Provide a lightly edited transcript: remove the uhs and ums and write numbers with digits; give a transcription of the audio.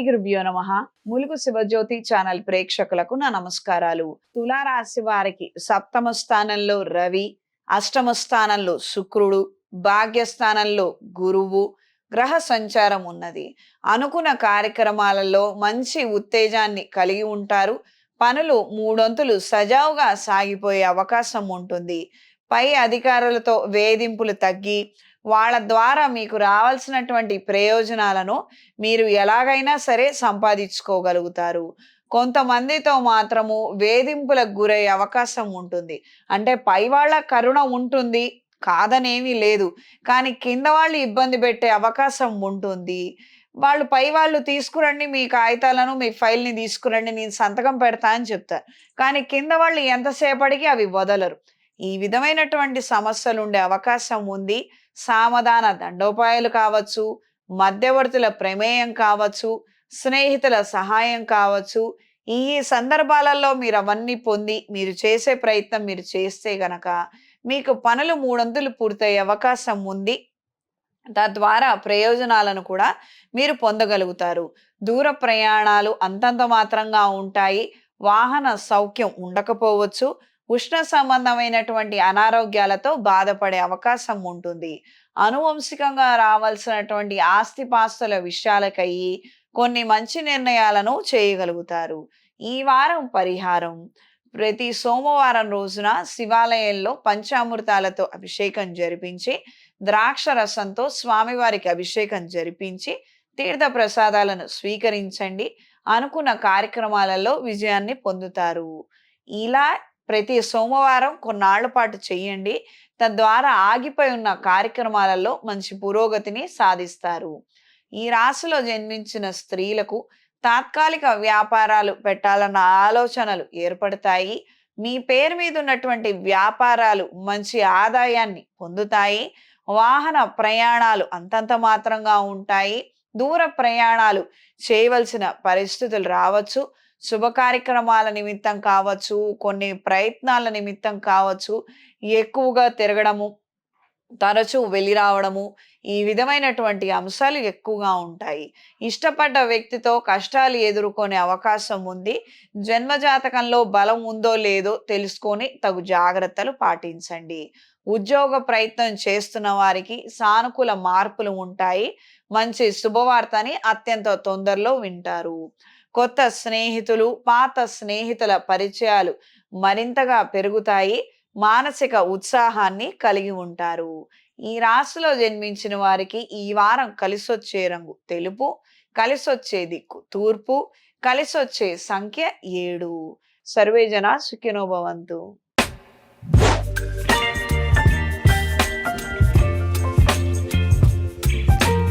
గురుభ్యో నమః. ములుగు శివజ్యోతి ఛానల్ ప్రేక్షకులకు నా నమస్కారాలు. తులారాశి వారికి సప్తమ స్థానంలో రవి, అష్టమ స్థానంలో శుక్రుడు, భాగ్యస్థానంలో గురువు గ్రహ సంచారం ఉన్నది. అనుకున్న కార్యక్రమాలలో మంచి ఉత్తేజాన్ని కలిగి ఉంటారు. పనులు మూడొంతులు సజావుగా సాగిపోయే అవకాశం ఉంటుంది. పై అధికారులతో వేధింపులు తగ్గి వాళ్ళ ద్వారా మీకు రావాల్సినటువంటి ప్రయోజనాలను మీరు ఎలాగైనా సరే సంపాదించుకోగలుగుతారు. కొంతమందితో మాత్రము వేధింపులకు గురయ్యే అవకాశం ఉంటుంది. అంటే పై వాళ్ళ కరుణ ఉంటుంది, కాదనేమీ లేదు. కానీ కింద వాళ్ళు ఇబ్బంది పెట్టే అవకాశం ఉంటుంది. వాళ్ళు పై వాళ్ళు తీసుకురండి మీ కాగితాలను, మీ ఫైల్‌ని తీసుకురండి నేను సంతకం పెడతా అని చెప్తారు. కానీ కింద వాళ్ళు ఎంతసేపటికి అవి వదలరు. ఈ విధమైనటువంటి సమస్యలుండే అవకాశం ఉంది. సామధాన దండోపాయాలు కావచ్చు, మధ్యవర్తుల ప్రమేయం కావచ్చు, స్నేహితుల సహాయం కావచ్చు. ఈ సందర్భాలలో మీరవన్నీ పొంది, మీరు చేసే ప్రయత్నం మీరు చేస్తే గనక, మీకు పనులు మూడొంతులు పూర్తయ్యే అవకాశం ఉంది. తద్వారా ప్రయోజనాలను కూడా మీరు పొందగలుగుతారు. దూర ప్రయాణాలు అంతంత మాత్రంగా ఉంటాయి. వాహన సౌఖ్యం ఉండకపోవచ్చు. ఉష్ణ సంబంధమైనటువంటి అనారోగ్యాలతో బాధపడే అవకాశం ఉంటుంది. అనువంశికంగా రావాల్సినటువంటి ఆస్తిపాస్తుల విషయాలకయ్యి కొన్ని మంచి నిర్ణయాలను చేయగలుగుతారు. ఈ వారం పరిహారం: ప్రతి సోమవారం రోజున శివాలయంలో పంచామృతాలతో అభిషేకం జరిపించి, ద్రాక్ష రసంతో స్వామివారికి అభిషేకం జరిపించి, తీర్థ ప్రసాదాలను స్వీకరించండి. అనుకున్న కార్యక్రమాలలో విజయాన్ని పొందుతారు. ఇలా ప్రతి సోమవారం కొన్నాళ్ల పాటు చెయ్యండి. తద్వారా ఆగిపోయి ఉన్న కార్యక్రమాలలో మంచి పురోగతిని సాధిస్తారు. ఈ రాశిలో జన్మించిన స్త్రీలకు తాత్కాలిక వ్యాపారాలు పెట్టాలన్న ఆలోచనలు ఏర్పడతాయి. మీ పేరు మీద ఉన్నటువంటి వ్యాపారాలు మంచి ఆదాయాన్ని పొందుతాయి. వాహన ప్రయాణాలు అంతంత మాత్రంగా ఉంటాయి. దూర ప్రయాణాలు చేయవలసిన పరిస్థితులు రావచ్చు. శుభ కార్యక్రమాల నిమిత్తం కావచ్చు, కొన్ని ప్రయత్నాల నిమిత్తం కావచ్చు, ఎక్కువగా తిరగడము, తరచూ వెళ్ళి రావడము, ఈ విధమైనటువంటి అంశాలు ఎక్కువగా ఉంటాయి. ఇష్టపడ్డ వ్యక్తితో కష్టాలు ఎదుర్కొనే అవకాశం ఉంది. జన్మజాతకంలో బలం ఉందో లేదో తెలుసుకొని తగు జాగ్రత్తలు పాటించండి. ఉద్యోగ ప్రయత్నం చేస్తున్న వారికి సానుకూల మార్పులు ఉంటాయి. మంచి శుభవార్తని అత్యంత తొందరలో వింటారు. కొత్త స్నేహితులు, పాత స్నేహితుల పరిచయాలు మరింతగా పెరుగుతాయి. మానసిక ఉత్సాహాన్ని కలిగి ఉంటారు. ఈ రాశిలో జన్మించిన వారికి ఈ వారం కలిసొచ్చే రంగు తెలుపు, కలిసొచ్చే దిక్కు తూర్పు, కలిసొచ్చే సంఖ్య 7. సర్వేజన సుఖినో భవంతు.